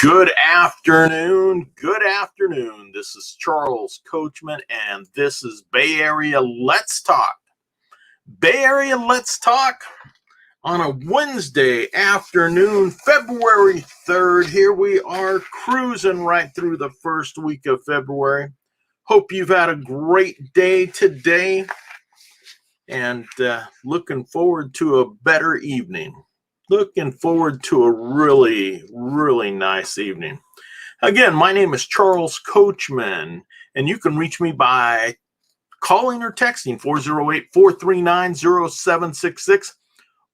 Good afternoon. Good afternoon. This is Charles Coachman, and this is Bay Area Let's Talk. Bay Area Let's Talk on a Wednesday afternoon, February 3rd. Here we are cruising right through the first week of February. Hope you've had a great day today and looking forward to a better evening. Looking forward to a really, really nice evening. Again, my name is Charles Coachman, and you can reach me by calling or texting 408-439-0766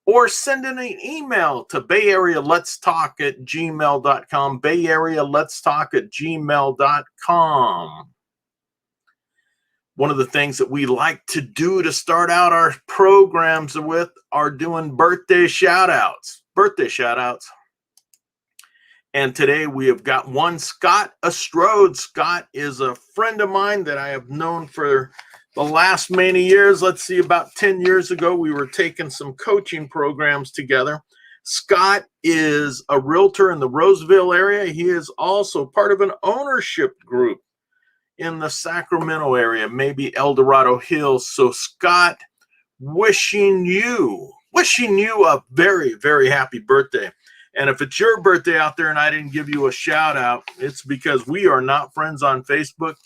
or sending an email to bayarealetstalk@gmail.com, bayarealetstalk@gmail.com. One of the things that we like to do to start out our programs with are doing birthday shout outs. And today we have got one, Scott Estrode. Scott is a friend of mine that I have known for the last many years. Let's see, about 10 years ago, we were taking some coaching programs together. Scott is a realtor in the Roseville area. He is also part of an ownership group in the Sacramento area, maybe El Dorado Hills. So Scott, wishing you a very, very happy birthday. And if it's your birthday out there and I didn't give you a shout out, it's because we are not friends on Facebook,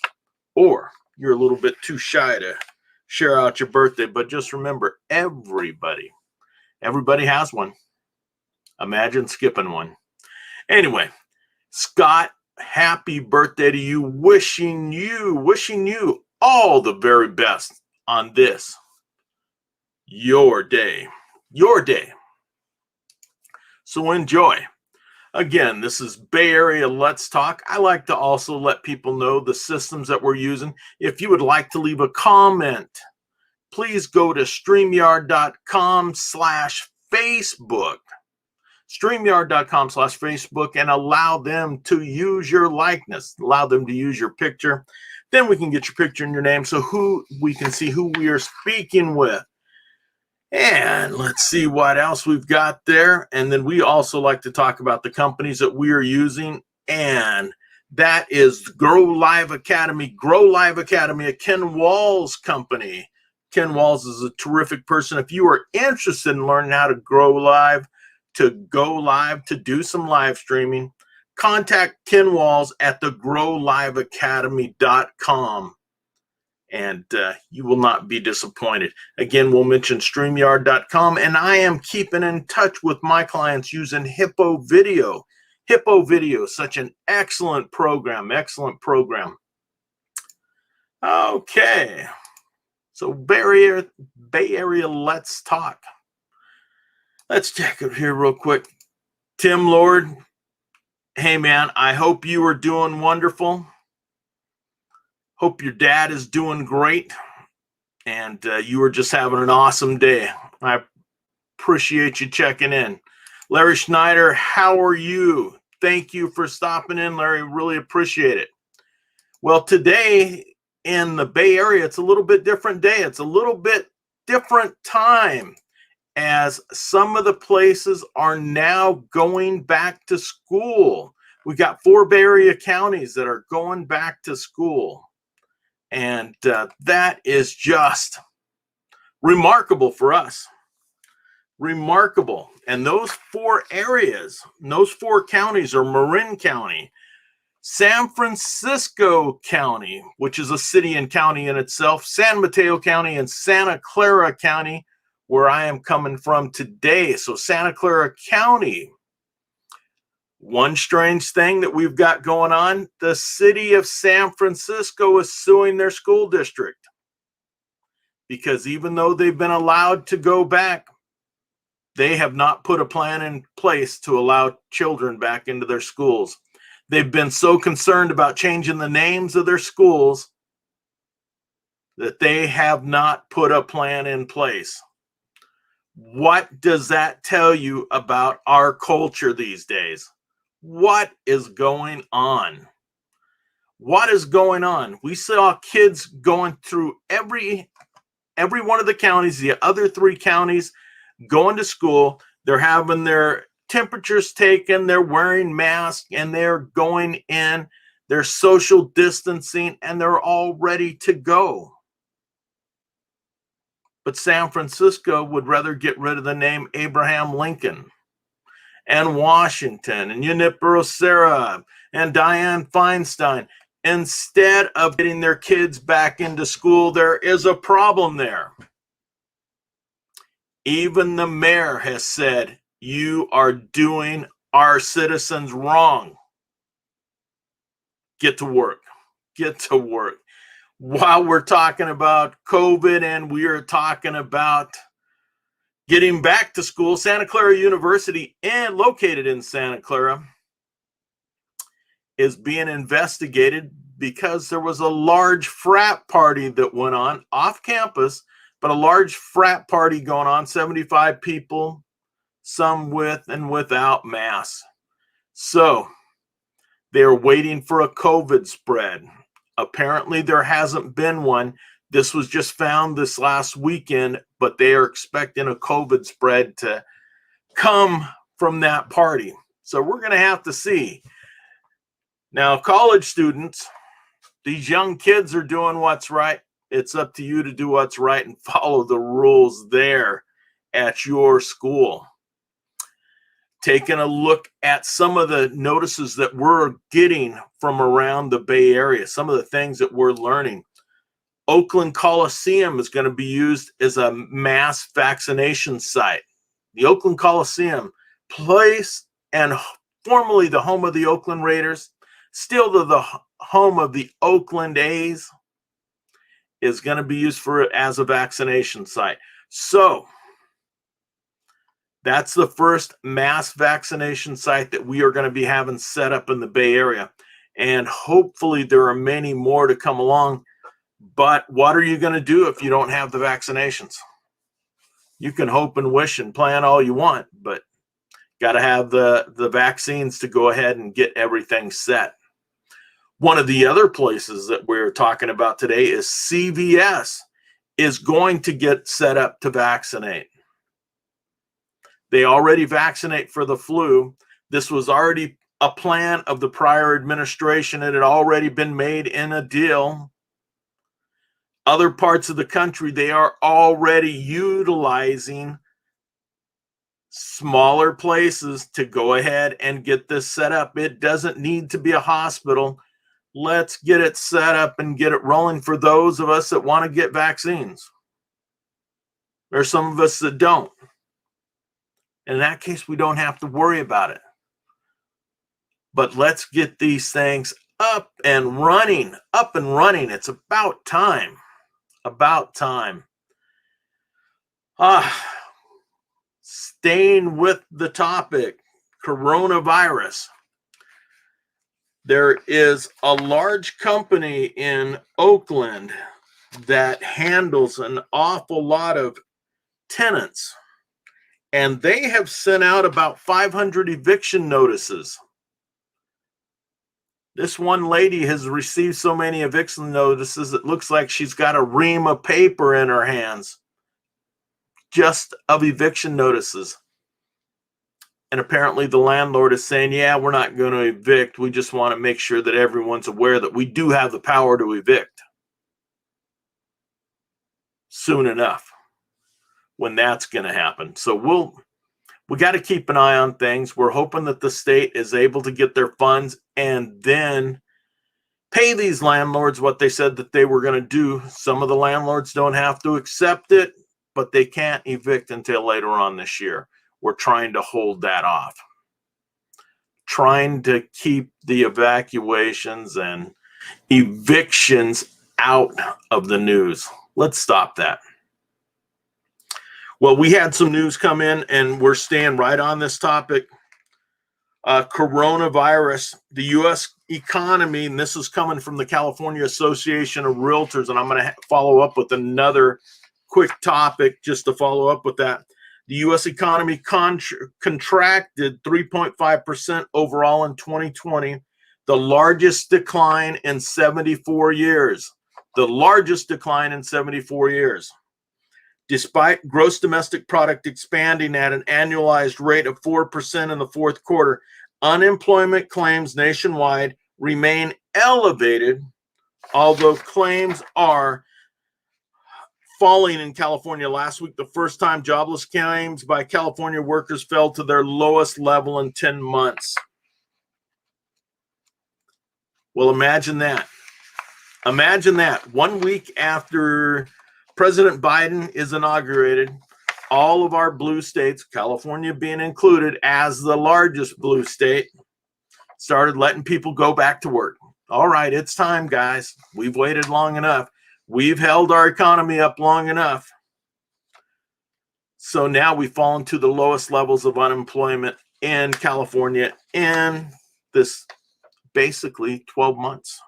or you're a little bit too shy to share out your birthday. But just remember, everybody has one. Imagine skipping one. Anyway, Scott, happy birthday to you. Wishing you all the very best on this, your day. So enjoy. Again, this is Bay Area Let's Talk. I like to also let people know the systems that we're using. If you would like to leave a comment, please go to StreamYard.com/Facebook. StreamYard.com/Facebook, and allow them to use your likeness, allow them to use your picture. Then we can get your picture and your name so we can see who we are speaking with. And let's see what else we've got there. And then we also like to talk about the companies that we are using, and that is Grow Live Academy. Grow Live Academy, a Ken Walls company. Ken Walls is a terrific person. If you are interested in learning how to grow live, to go live, to do some live streaming, contact Ken Walls at thegrowliveacademy.com, and you will not be disappointed. Again, we'll mention StreamYard.com, and I am keeping in touch with my clients using Hippo Video. Hippo Video, such an excellent program. Okay, so Bay Area Let's Talk. Let's check it here real quick. Tim Lord, hey man, I hope you are doing wonderful. Hope your dad is doing great, and you are just having an awesome day. I appreciate you checking in. Larry Schneider, how are you? Thank you for stopping in, Larry. Really appreciate it. Well, today in the Bay Area, it's a little bit different day. It's a little bit different time, as some of the places are now going back to school. We got 4 Bay Area counties that are going back to school. And that is just remarkable for us. Remarkable. And those 4 areas, those 4 counties are Marin County, San Francisco County, which is a city and county in itself, San Mateo County, and Santa Clara County, where I am coming from today. So Santa Clara County. One strange thing that we've got going on, the city of San Francisco is suing their school district, because even though they've been allowed to go back, they have not put a plan in place to allow children back into their schools. They've been so concerned about changing the names of their schools that they have not put a plan in place. What does that tell you about our culture these days? What is going on? What is going on? We saw kids going through every one of the counties, the other 3 counties, going to school. They're having their temperatures taken, they're wearing masks, and they're going in, they're social distancing, and they're all ready to go. But San Francisco would rather get rid of the name Abraham Lincoln and Washington and Junipero Serra and Dianne Feinstein instead of getting their kids back into school. There is a problem there. Even the mayor has said, you are doing our citizens wrong. Get to work. Get to work. While we're talking about COVID and we are talking about getting back to school, Santa Clara University, and located in Santa Clara, is being investigated because there was a large frat party that went on off campus, but a large frat party going on, 75 people, some with and without masks. So they're waiting for a COVID spread. Apparently there hasn't been one. This was just found this last weekend, but they are expecting a COVID spread to come from that party. So we're going to have to see. Now, college students, these young kids are doing what's right. It's up to you to do what's right and follow the rules there at your school. Taking a look at some of the notices that we're getting from around the Bay Area, some of the things that we're learning. Oakland Coliseum is going to be used as a mass vaccination site. The Oakland Coliseum, place and formerly the home of the Oakland Raiders, still the home of the Oakland A's, is going to be used as a vaccination site. So that's the first mass vaccination site that we are going to be having set up in the Bay Area. And hopefully there are many more to come along. But what are you going to do if you don't have the vaccinations? You can hope and wish and plan all you want, but got to have the vaccines to go ahead and get everything set. One of the other places that we're talking about today is CVS is going to get set up to vaccinate. They already vaccinate for the flu. This was already a plan of the prior administration. It had already been made in a deal. Other parts of the country, they are already utilizing smaller places to go ahead and get this set up. It doesn't need to be a hospital. Let's get it set up and get it rolling for those of us that want to get vaccines. There's some of us that don't. In that case, we don't have to worry about it. But let's get these things up and running. It's about time. About time. Staying with the topic, coronavirus. There is a large company in Oakland that handles an awful lot of tenants, and they have sent out about 500 eviction notices. This one lady has received so many eviction notices, it looks like she's got a ream of paper in her hands just of eviction notices. And apparently the landlord is saying, yeah, we're not going to evict. We just want to make sure that everyone's aware that we do have the power to evict. Soon enough, when that's going to happen. So we got to keep an eye on things. We're hoping that the state is able to get their funds and then pay these landlords what they said that they were going to do. Some of the landlords don't have to accept it, but they can't evict until later on this year. We're trying to hold that off. Trying to keep the evacuations and evictions out of the news. Let's stop that. Well, we had some news come in, and we're staying right on this topic. Coronavirus, the U.S. economy, and this is coming from the California Association of Realtors, and I'm going to follow up with another quick topic just to follow up with that. The U.S. economy contracted 3.5% overall in 2020, the largest decline in 74 years. The largest decline in 74 years. Despite gross domestic product expanding at an annualized rate of 4% in the fourth quarter, unemployment claims nationwide remain elevated, although claims are falling in California. Last week, the first time jobless claims by California workers fell to their lowest level in 10 months. Well, imagine that. Imagine that. 1 week after President Biden is inaugurated, all of our blue states, California being included as the largest blue state, started letting people go back to work. All right, it's time, guys. We've waited long enough. We've held our economy up long enough. So now we've fallen to the lowest levels of unemployment in California in this basically 12 months.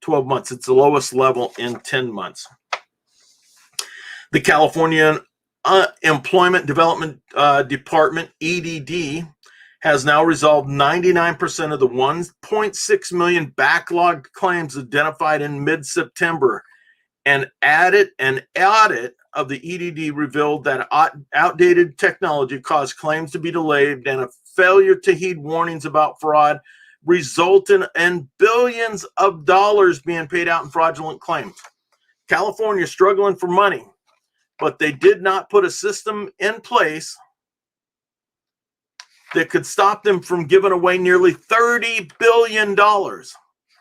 12 months. It's the lowest level in 10 months. The California Employment Development Department, EDD, has now resolved 99% of the 1.6 million backlogged claims identified in mid-September. An audit of the EDD revealed that outdated technology caused claims to be delayed, and a failure to heed warnings about fraud resulted in billions of dollars being paid out in fraudulent claims. California is struggling for money, but they did not put a system in place that could stop them from giving away nearly $30 billion.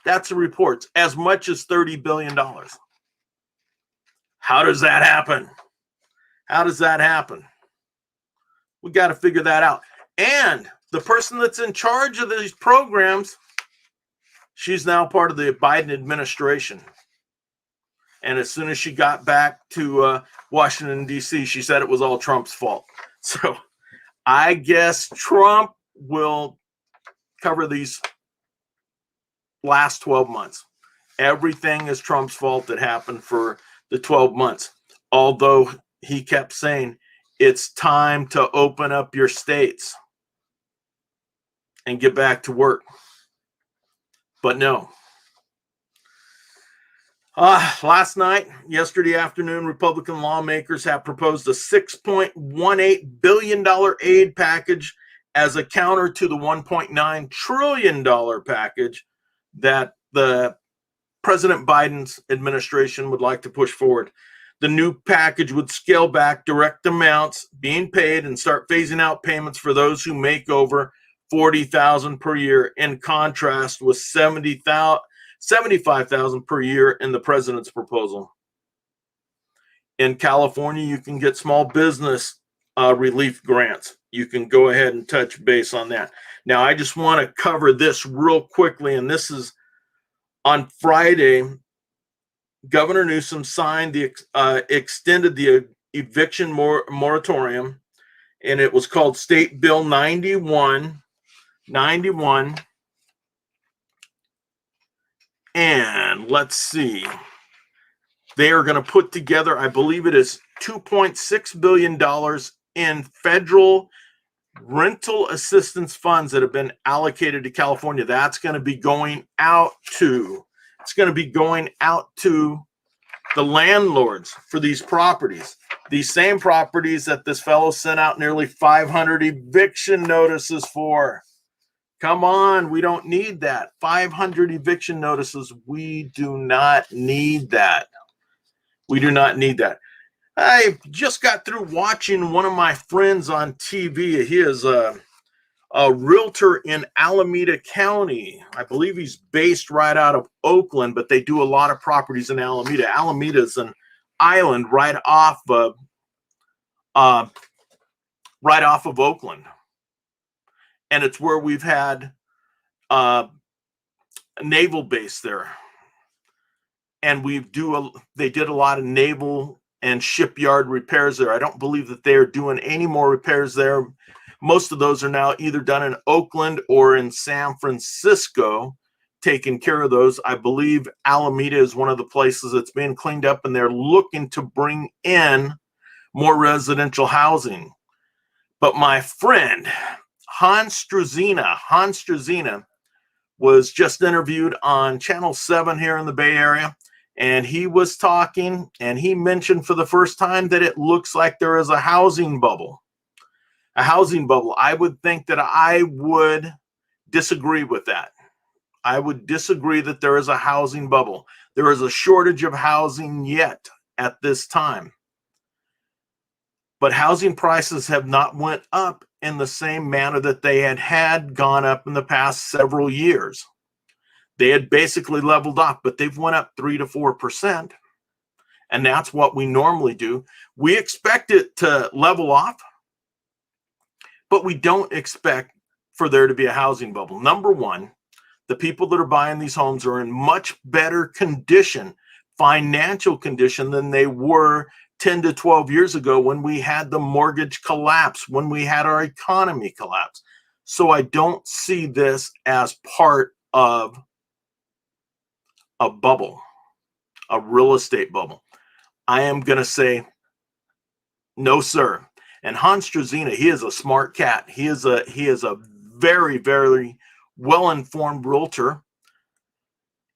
That's the reports, as much as $30 billion. How does that happen? How does that happen? We got to figure that out. And the person that's in charge of these programs, she's now part of the Biden administration. And as soon as she got back to Washington, D.C., she said it was all Trump's fault. So I guess Trump will cover these last 12 months. Everything is Trump's fault that happened for the 12 months. Although he kept saying, it's time to open up your states and get back to work. But no. Yesterday afternoon, Republican lawmakers have proposed a $6.18 billion aid package as a counter to the $1.9 trillion package that the President Biden's administration would like to push forward. The new package would scale back direct amounts being paid and start phasing out payments for those who make over $40,000 per year, in contrast with $75,000 per year in the president's proposal. In California, you can get small business relief grants. You can go ahead and touch base on that. Now, I just want to cover this real quickly, and this is on Friday. Governor Newsom signed extended the eviction moratorium, and it was called State Bill 91. And let's see, they are going to put together, I believe it is $2.6 billion in federal rental assistance funds that have been allocated to California. That's going to be going out to, the landlords for these properties. These same properties that this fellow sent out nearly 500 eviction notices for. Come on, we don't need that. 500 eviction notices. We do not need that. We do not need that. I just got through watching one of my friends on TV. He is a realtor in Alameda County. I believe he's based right out of Oakland, but they do a lot of properties in Alameda. Alameda is an island right off of Oakland. And it's where we've had a naval base there. And they did a lot of naval and shipyard repairs there. I don't believe that they're doing any more repairs there. Most of those are now either done in Oakland or in San Francisco, taking care of those. I believe Alameda is one of the places that's being cleaned up, and they're looking to bring in more residential housing. But my friend, Hans Struzina was just interviewed on Channel 7 here in the Bay Area, and he was talking, and he mentioned for the first time that it looks like there is a housing bubble. A housing bubble. I would think that I would disagree with that. I would disagree that there is a housing bubble. There is a shortage of housing yet at this time. But housing prices have not went up in the same manner that they had gone up in the past several years. They had basically leveled off, but they've went up 3 to 4%. And that's what we normally do. We expect it to level off, but we don't expect for there to be a housing bubble. Number one, the people that are buying these homes are in much better condition, financial condition, than they were 10 to 12 years ago when we had the mortgage collapse, when we had our economy collapse. So I don't see this as part of a bubble, a real estate bubble. I am going to say, no, sir. And Hans Struzina, he is a smart cat. He is a very, very well-informed realtor.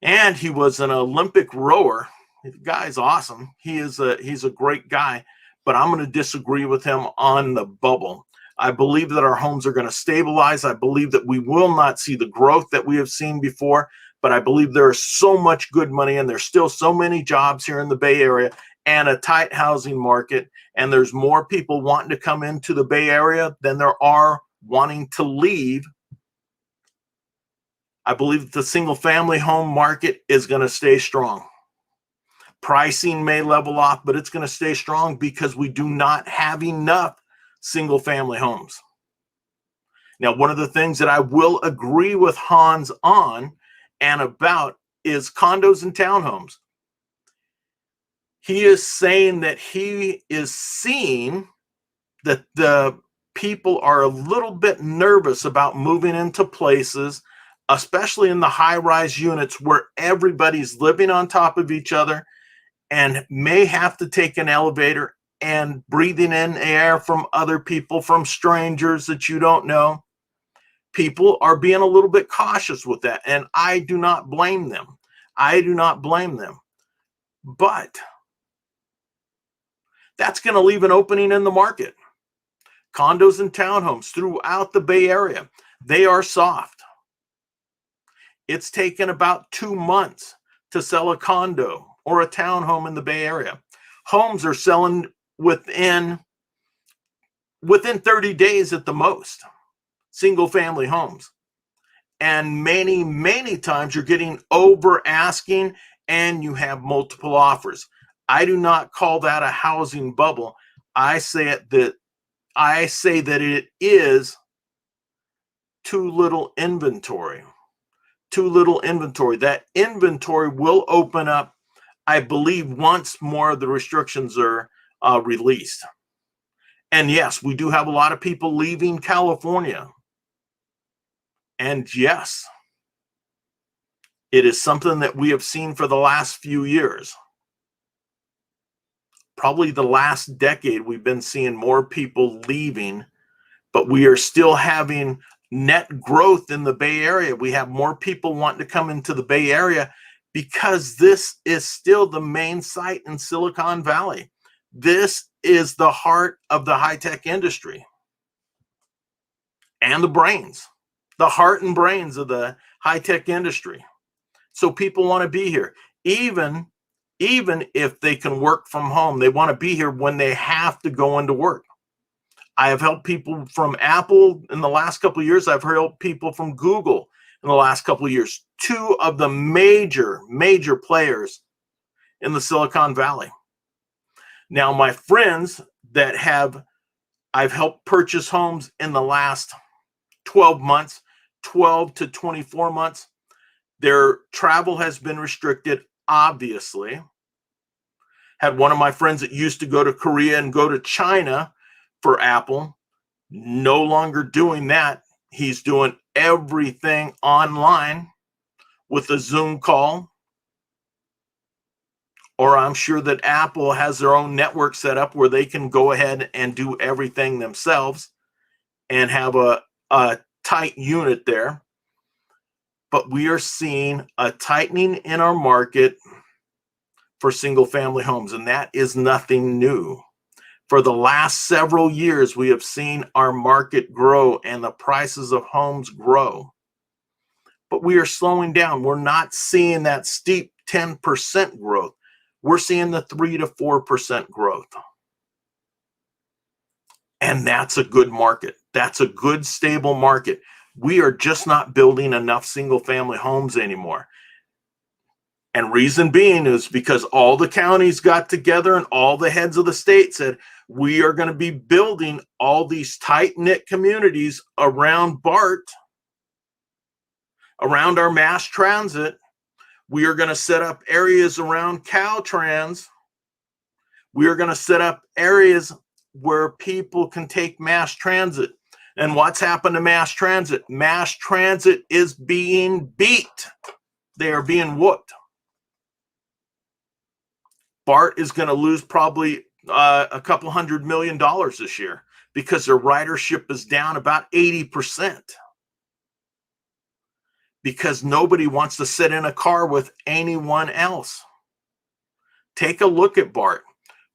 And he was an Olympic rower. The guy's awesome. He's a great guy, but I'm going to disagree with him on the bubble. I believe that our homes are going to stabilize. I believe that we will not see the growth that we have seen before, but I believe there is so much good money and there's still so many jobs here in the Bay Area and a tight housing market. And there's more people wanting to come into the Bay Area than there are wanting to leave. I believe that the single family home market is going to stay strong. Pricing may level off, but it's going to stay strong because we do not have enough single family homes. Now, one of the things that I will agree with Hans on and about is condos and townhomes. He is saying that he is seeing that the people are a little bit nervous about moving into places, especially in the high-rise units where everybody's living on top of each other and may have to take an elevator and breathing in air from other people, from strangers that you don't know. People are being a little bit cautious with that, and I do not blame them. I do not blame them. But that's going to leave an opening in the market. Condos and townhomes throughout the Bay Area, they are soft. It's taken about 2 months to sell a condo or a townhome in the Bay Area. Homes are selling within 30 days at the most, single family homes. And many, many times you're getting over asking and you have multiple offers. I do not call that a housing bubble. I say that it is too little inventory. Too little inventory. That inventory will open up, I believe, once more of the restrictions are released. And yes, we do have a lot of people leaving California. And yes, it is something that we have seen for the last few years. Probably the last decade, we've been seeing more people leaving, but we are still having net growth in the Bay Area. We have more people wanting to come into the Bay Area because this is still the main site in Silicon Valley. This is the heart of the high-tech industry and the brains, the heart and brains of the high-tech industry. So people want to be here. Even if they can work from home, they want to be here when they have to go into work. I have helped people from Apple in the last couple of years. I've helped people from Google in the last couple of years. Two of the major players in the Silicon Valley. Now, my friends that I've helped purchase homes in the last 12 months, 12 to 24 months, their travel has been restricted, obviously. Had one of my friends that used to go to Korea and go to China for Apple, no longer doing that. He's doing everything online with a Zoom call. Or I'm sure that Apple has their own network set up where they can go ahead and do everything themselves and have a tight unit there. But we are seeing a tightening in our market. for single family homes, and that is nothing new. For the last several years, we have seen our market grow and the prices of homes grow. But we are slowing down. We're not seeing that steep 10% growth. We're seeing the 3 to 4% growth. And that's a good market. That's a good, stable market. We are just not building enough single family homes anymore. And reason being is because all the counties got together and all the heads of the state said, we are going to be building all these tight-knit communities around BART, around our mass transit. We are going to set up areas around Caltrans. We are going to set up areas where people can take mass transit. And what's happened to mass transit? Mass transit is being beat. They are being whooped. BART is going to lose probably a couple $100 million this year because their ridership is down about 80%. Because nobody wants to sit in a car with anyone else. Take a look at BART.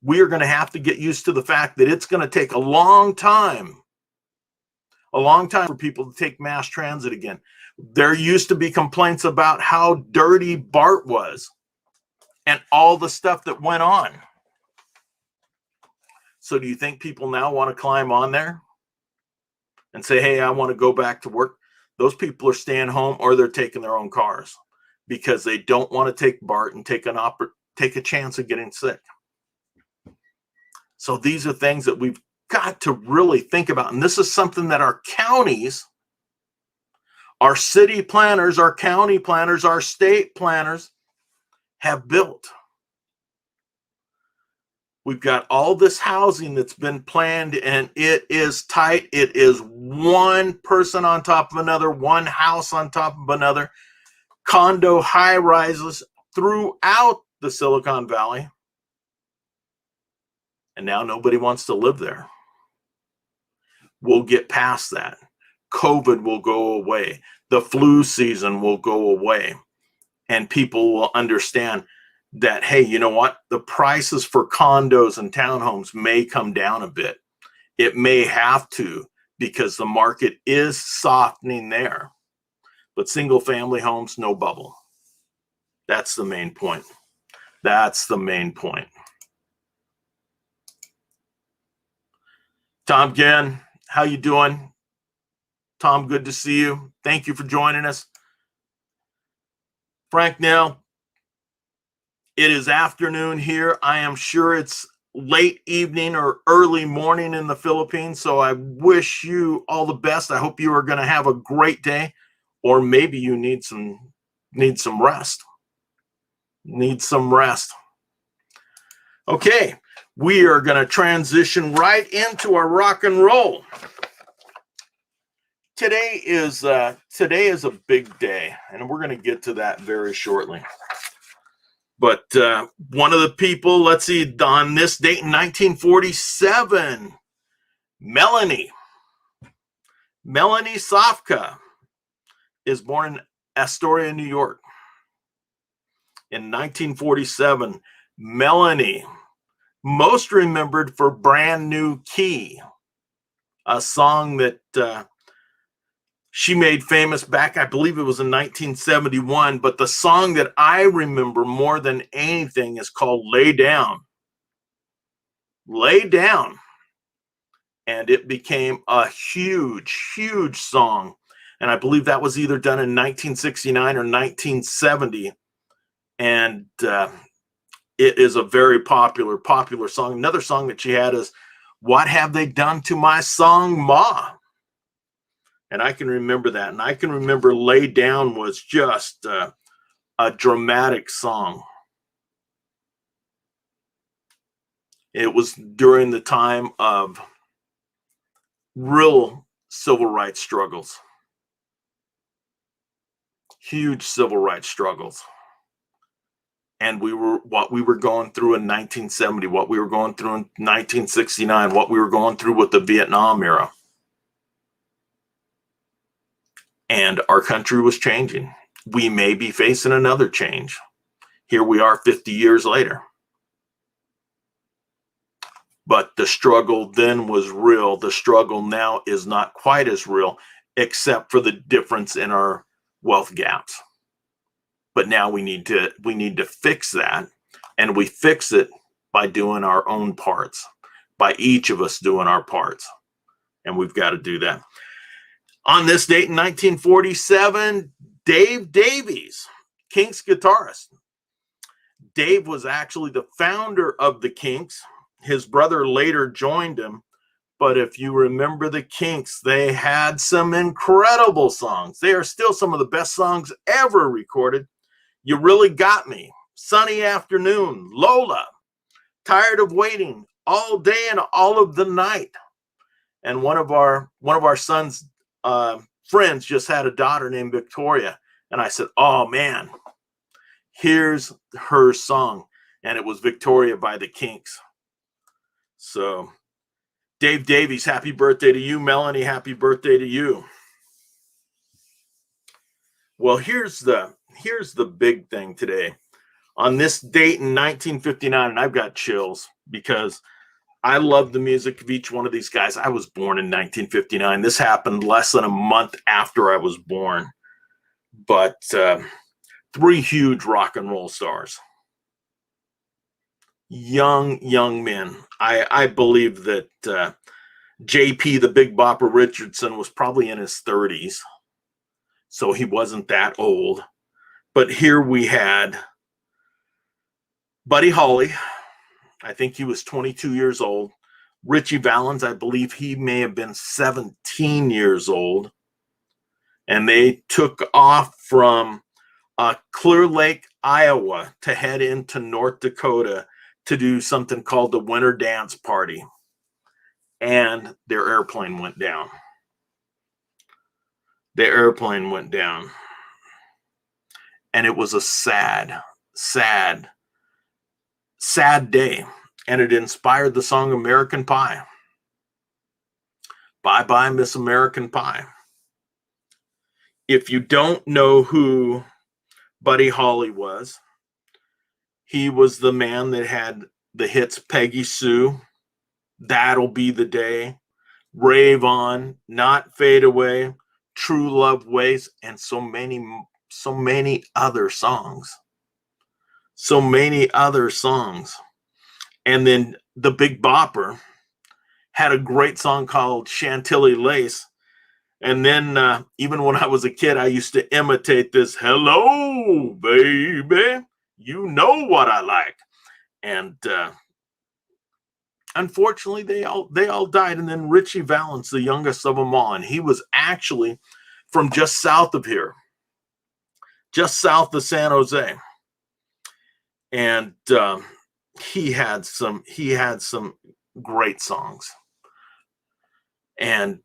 We are going to have to get used to the fact that it's going to take a long time for people to take mass transit again. There used to be complaints about how dirty BART was and all the stuff that went on. So do you think people now want to climb on there and say, hey, I want to go back to work? Those people are staying home or they're taking their own cars because they don't want to take BART and take a chance of getting sick. So these are things that we've got to really think about. And this is something that our counties, our city planners, our county planners, our state planners have built. We've got all this housing that's been planned and it is tight. It is one person on top of another, one house on top of another, condo high rises throughout the Silicon Valley. And now nobody wants to live there. We'll get past that. COVID will go away. The flu season will go away. And people will understand that, hey, you know what? The prices for condos and townhomes may come down a bit. It may have to because the market is softening there. But single family homes, no bubble. That's the main point. That's the main point. Tom Gann, how you doing? Tom, good to see you. Thank you for joining us. Frank Nell, it is afternoon here. I am sure it's late evening or early morning in the Philippines, so I wish you all the best. I hope you are going to have a great day, or maybe you need some rest. Need some rest. Okay, we are going to transition right into our rock and roll. Today is a big day, and we're going to get to that very shortly. But one of the people, let's see, on this date in 1947, Melanie Sofka is born in Astoria, New York. In 1947, Melanie, most remembered for Brand New Key, a song that she made famous back, I believe it was in 1971, but the song that I remember more than anything is called Lay Down. Lay Down. And it became a huge, huge song. And I believe that was either done in 1969 or 1970. And it is a very popular song. Another song that she had is What Have They Done to My Song, Ma? And I can remember that. And I can remember Lay Down was just a dramatic song. It was during the time of real civil rights struggles. Huge civil rights struggles. And what we were going through in 1970, what we were going through in 1969, what we were going through with the Vietnam era. And our country was changing. We may be facing another change here we are 50 years later. But the struggle then was real. The struggle now is not quite as real, except for the difference in our wealth gaps. But now we need to fix that, and we fix it by doing our own parts, by each of us doing our parts. And we've got to do that. On this date in 1947, Dave Davies, Kinks guitarist. Dave was actually the founder of the Kinks. His brother later joined him. But if you remember the Kinks, they had some incredible songs. They are still some of the best songs ever recorded. You Really Got Me, Sunny Afternoon, Lola, Tired of Waiting, All Day and All of the Night. And one of our son's friends just had a daughter named Victoria. And I said, oh man, here's her song. And it was Victoria by the Kinks. So Dave Davies, happy birthday to you. Melanie, happy birthday to you. Well, here's the big thing today. On this date in 1959, and I've got chills because I love the music of each one of these guys. I was born in 1959. This happened less than a month after I was born. But three huge rock and roll stars. Young men. I believe that JP, the Big Bopper Richardson, was probably in his 30s. So he wasn't that old. But here we had Buddy Holly. I think he was 22 years old. Ritchie Valens, I believe he may have been 17 years old. And they took off from Clear Lake, Iowa to head into North Dakota to do something called the Winter Dance Party. And their airplane went down. The airplane went down. And it was a sad day. And it inspired the song American Pie. Bye Bye Miss American Pie. If you don't know who Buddy Holly was, he was the man that had the hits Peggy Sue, That'll Be the Day, Rave On, Not Fade Away, True Love Ways, and so many other songs. So many other songs. And then the Big Bopper had a great song called Chantilly Lace. And then even when I was a kid, I used to imitate this, hello, baby, you know what I like. And unfortunately, they all died. And then Ritchie Valens, the youngest of them all, and he was actually from just south of here, just south of San Jose. And he had some great songs. And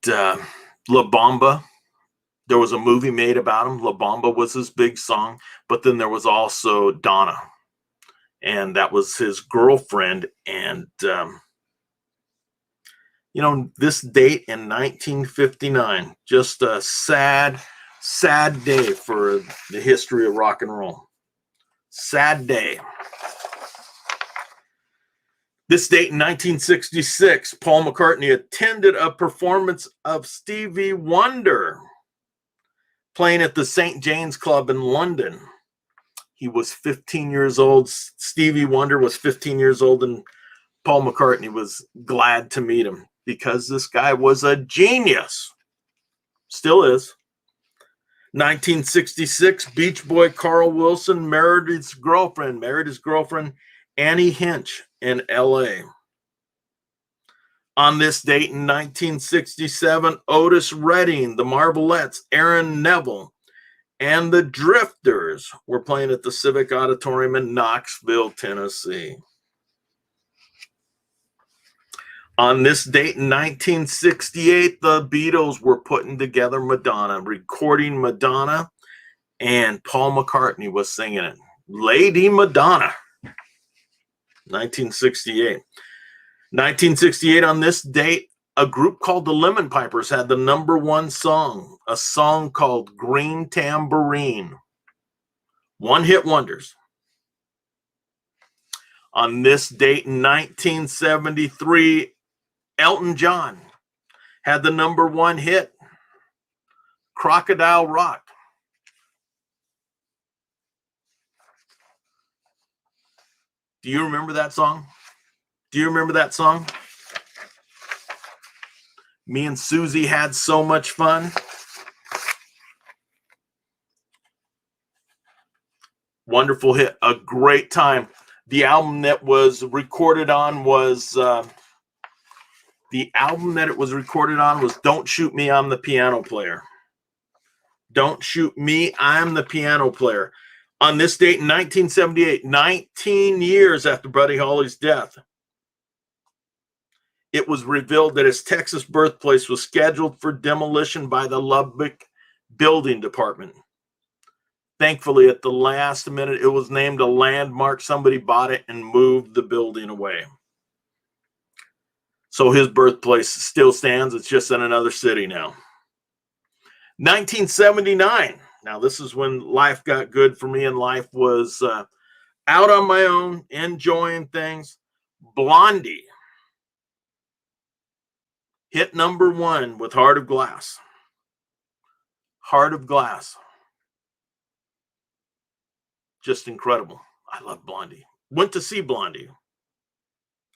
La Bamba, there was a movie made about him. La Bamba was his big song, but then there was also Donna, and that was his girlfriend. And this date in 1959, just a sad day for the history of rock and roll. Sad day. This date in 1966, Paul McCartney attended a performance of Stevie Wonder playing at the St. James Club in London. He was 15 years old. Stevie Wonder was 15 years old, and Paul McCartney was glad to meet him because this guy was a genius. Still is. 1966, Beach Boy Carl Wilson married his girlfriend Annie Hinch in LA. On this date in 1967, Otis Redding, the Marvelettes, Aaron Neville, and the Drifters were playing at the Civic Auditorium in Knoxville, Tennessee. On this date in 1968, the Beatles were putting together Madonna, recording Madonna, and Paul McCartney was singing it. Lady Madonna. 1968. 1968, on this date, a group called the Lemon Pipers had the #1 song, a song called Green Tambourine. One-hit wonders. On this date in 1973, Elton John had the #1 hit, Crocodile Rock. Do you remember that song? Do you remember that song? Me and Susie had so much fun. Wonderful hit, a great time. The album that was recorded on was Don't Shoot Me, I'm the Piano Player. Don't Shoot Me, I'm the Piano Player. On this date in 1978, 19 years after Buddy Holly's death, it was revealed that his Texas birthplace was scheduled for demolition by the Lubbock Building Department. Thankfully, at the last minute, it was named a landmark. Somebody bought it and moved the building away. So his birthplace still stands. It's just in another city now. 1979. Now, this is when life got good for me and life was out on my own, enjoying things. Blondie hit #1 with Heart of Glass. Heart of Glass. Just incredible. I love Blondie. Went to see Blondie.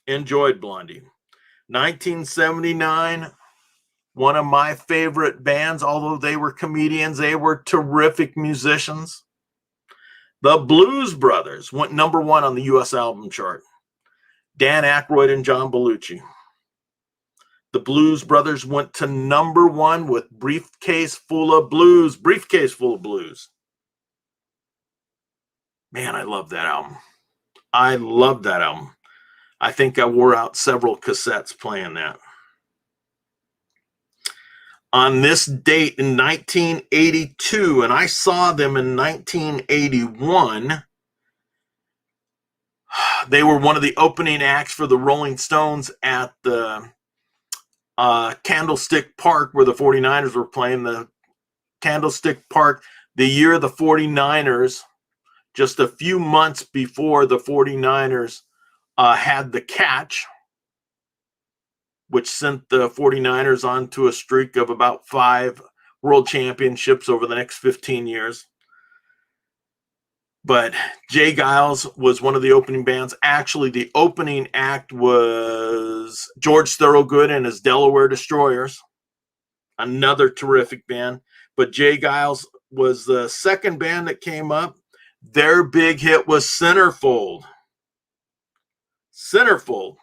Enjoyed Blondie. 1979, one of my favorite bands, although they were comedians, they were terrific musicians. The Blues Brothers went #1 on the U.S. album chart. Dan Aykroyd and John Belushi. The Blues Brothers went to #1 with Briefcase Full of Blues. Briefcase Full of Blues. Man, I love that album. I love that album. I think I wore out several cassettes playing that. On this date in 1982, and I saw them in 1981, they were one of the opening acts for the Rolling Stones at the Candlestick Park where the 49ers were playing. The Candlestick Park, the year the 49ers, just a few months before the 49ers had the catch, which sent the 49ers onto a streak of about 5 world championships over the next 15 years. But Jay Giles was one of the opening bands. Actually, the opening act was George Thorogood and his Delaware Destroyers, another terrific band. But Jay Giles was the second band that came up. Their big hit was Centerfold. Centerfold.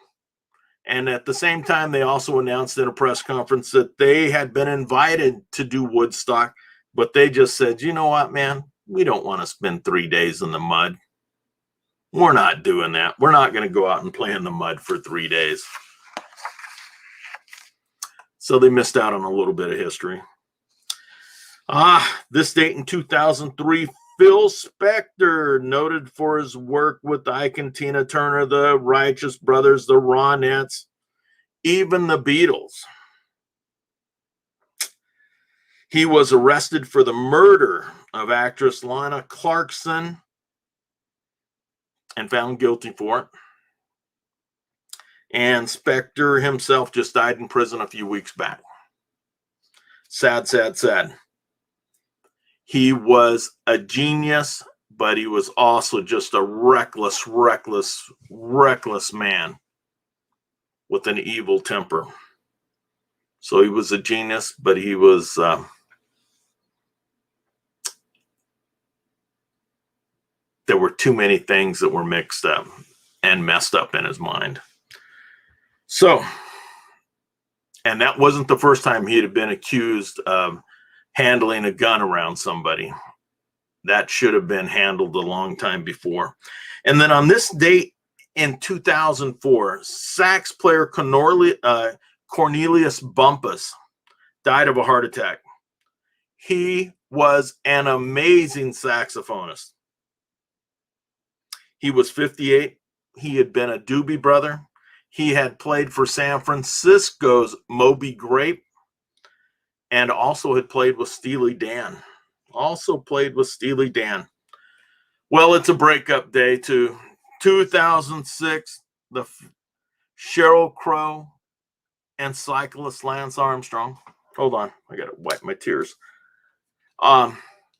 And at the same time, they also announced in a press conference that they had been invited to do Woodstock, but they just said, you know what, man? We don't want to spend 3 days in the mud. We're not doing that. We're not going to go out and play in the mud for 3 days. So they missed out on a little bit of history. This date in 2003, Phil Spector, noted for his work with Ike and Tina Turner, the Righteous Brothers, the Ronettes, even the Beatles. He was arrested for the murder of actress Lana Clarkson and found guilty for it. And Spector himself just died in prison a few weeks back. Sad, sad, sad. He was a genius, but he was also just a reckless man with an evil temper. So he was a genius, but he was there were too many things that were mixed up and messed up in his mind. So, and that wasn't the first time he had been accused of handling a gun around somebody. That should have been handled a long time before. And then on this date in 2004, sax player Cornelius Bumpus died of a heart attack. He was an amazing saxophonist. He was 58. He had been a Doobie Brother. He had played for San Francisco's Moby Grape and also had played with Steely Dan. Well, it's a breakup day to 2006, the Sheryl Crow and cyclist Lance Armstrong. Hold on, I gotta wipe my tears.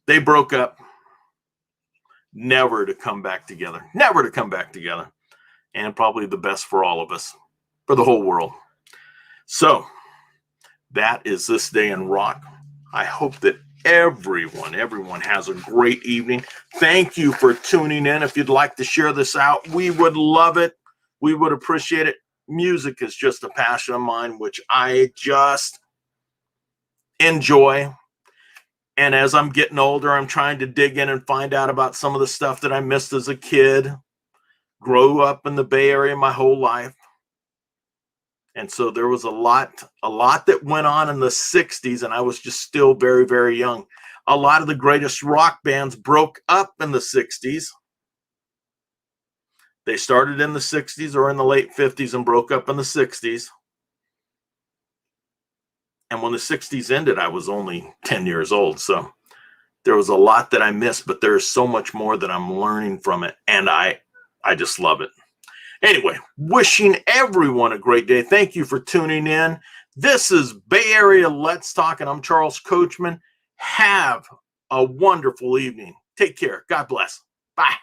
They broke up, never to come back together, and probably the best for all of us, for the whole world. So that is this day in rock. I hope that everyone has a great evening. Thank you for tuning in. If you'd like to share this out, we would love it. We would appreciate it. Music is just a passion of mine, which I just enjoy. And as I'm getting older, I'm trying to dig in and find out about some of the stuff that I missed as a kid. Grew up in the Bay Area my whole life. And so there was a lot that went on in the 60s, and I was just still very, very young. A lot of the greatest rock bands broke up in the 60s. They started in the 60s or in the late 50s and broke up in the 60s. And when the 60s ended, I was only 10 years old. So there was a lot that I missed, but there is so much more that I'm learning from it. And I just love it. Anyway, wishing everyone a great day. Thank you for tuning in. This is Bay Area Let's Talk, and I'm Charles Coachman. Have a wonderful evening. Take care. God bless. Bye.